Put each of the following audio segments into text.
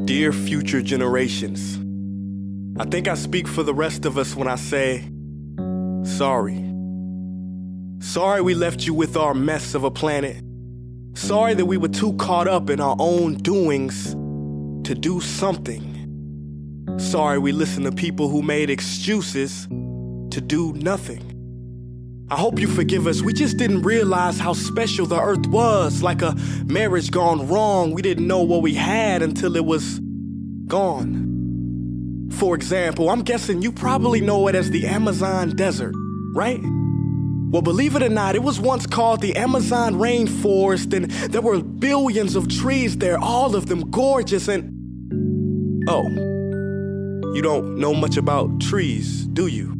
Dear future generations, I think I speak for the rest of us when I say, sorry. Sorry we left you with our mess of a planet. Sorry that we were too caught up in our own doings to do something. Sorry we listened to people who made excuses to do nothing. I hope you forgive us. We just didn't realize how special the earth was. Like a marriage gone wrong, we didn't know what we had until it was gone. For example, I'm guessing you probably know it as the Amazon desert, right? Well, believe it or not, it was once called the Amazon rainforest, and there were billions of trees there, all of them gorgeous, and... Oh, you don't know much about trees, do you?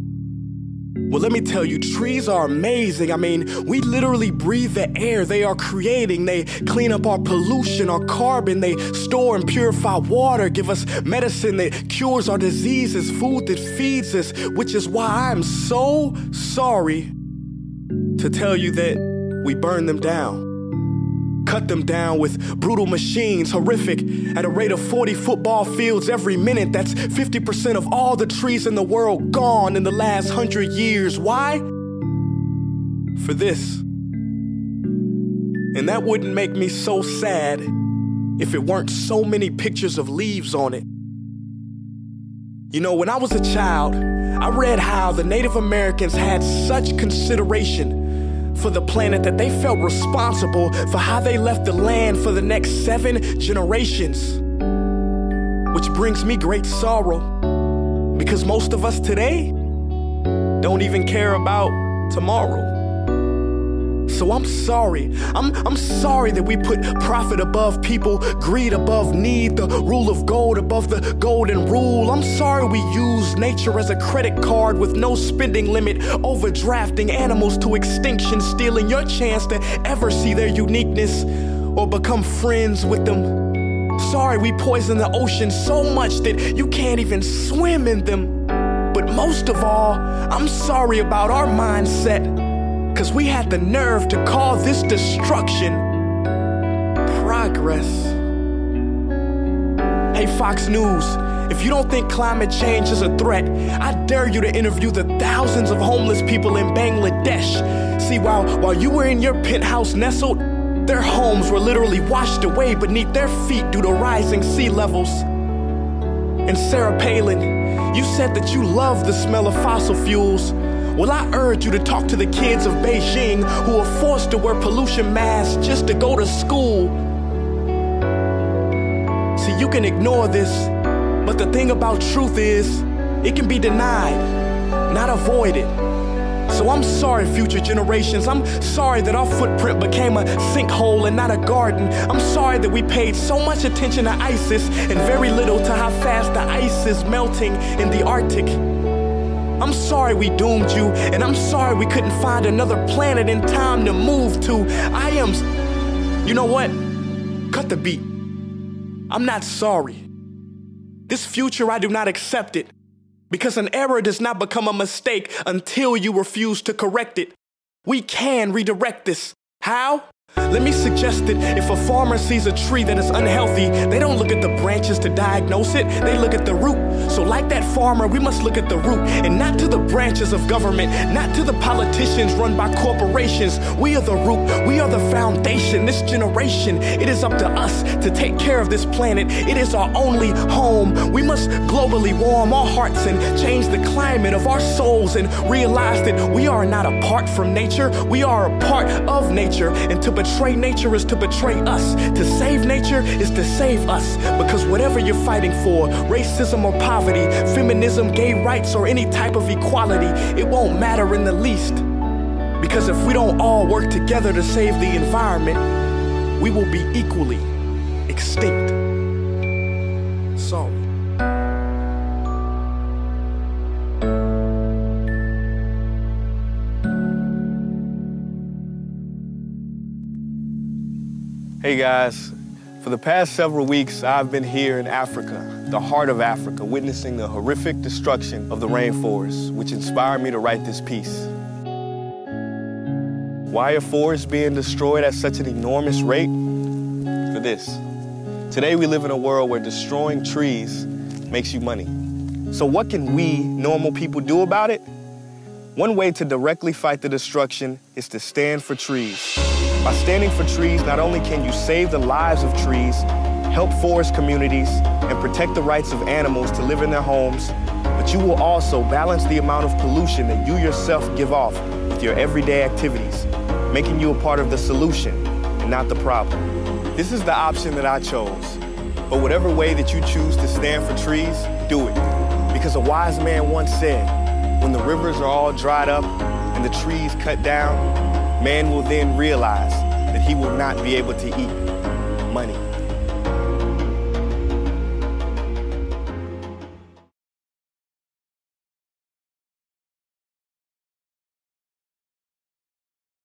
Well, let me tell you, trees are amazing. I mean, we literally breathe the air they are creating. They clean up our pollution, our carbon. They store and purify water, give us medicine that cures our diseases, food that feeds us, which is why I'm so sorry to tell you that we burn them down. Cut them down with brutal machines, horrific, at a rate of 40 football fields every minute. That's 50% of all the trees in the world gone in the last 100 years. Why? For this. And that wouldn't make me so sad if it weren't so many pictures of leaves on it. You know, when I was a child, I read how the Native Americans had such consideration for the planet that they felt responsible for how they left the land for the next 7 generations. Which brings me great sorrow, because most of us today don't even care about tomorrow. So I'm sorry. I'm sorry that we put profit above people, greed above need, the rule of gold above the golden rule. I'm sorry we use nature as a credit card with no spending limit, overdrafting animals to extinction, stealing your chance to ever see their uniqueness or become friends with them. Sorry we poison the ocean so much that you can't even swim in them. But most of all, I'm sorry about our mindset, 'cause we had the nerve to call this destruction progress. Hey Fox News, if you don't think climate change is a threat, I dare you to interview the thousands of homeless people in Bangladesh. See, while you were in your penthouse nestled, their homes were literally washed away beneath their feet due to rising sea levels. And Sarah Palin, you said that you love the smell of fossil fuels. Well, I urge you to talk to the kids of Beijing who are forced to wear pollution masks just to go to school. See, you can ignore this, but the thing about truth is, it can be denied, not avoided. So I'm sorry, future generations. I'm sorry that our footprint became a sinkhole and not a garden. I'm sorry that we paid so much attention to ISIS and very little to how fast the ice is melting in the Arctic. I'm sorry we doomed you, and I'm sorry we couldn't find another planet in time to move to. You know what? Cut the beat. I'm not sorry. This future, I do not accept it, because an error does not become a mistake until you refuse to correct it. We can redirect this. How? Let me suggest that if a farmer sees a tree that is unhealthy, they don't look at the branches to diagnose it, they look at the root. So like that farmer, we must look at the root, and not to the branches of government, not to the politicians run by corporations. We are the root, we are the foundation. This generation, it is up to us to take care of this planet. It is our only home. We must globally warm our hearts and change the climate of our souls and realize that we are not apart from nature, we are a part of nature. And to betray nature is to betray us. To save nature is to save us. Because whatever you're fighting for, racism or poverty, feminism, gay rights, or any type of equality, it won't matter in the least. Because if we don't all work together to save the environment, we will be equally extinct. Sorry. Hey guys, for the past several weeks, I've been here in Africa, the heart of Africa, witnessing the horrific destruction of the rainforest, which inspired me to write this piece. Why are forests being destroyed at such an enormous rate? For this. Today we live in a world where destroying trees makes you money. So what can we, normal people, do about it? One way to directly fight the destruction is to stand for trees. By standing for trees, not only can you save the lives of trees, help forest communities, and protect the rights of animals to live in their homes, but you will also balance the amount of pollution that you yourself give off with your everyday activities, making you a part of the solution and not the problem. This is the option that I chose. But whatever way that you choose to stand for trees, do it. Because a wise man once said, when the rivers are all dried up and the trees cut down, man will then realize that he will not be able to eat money.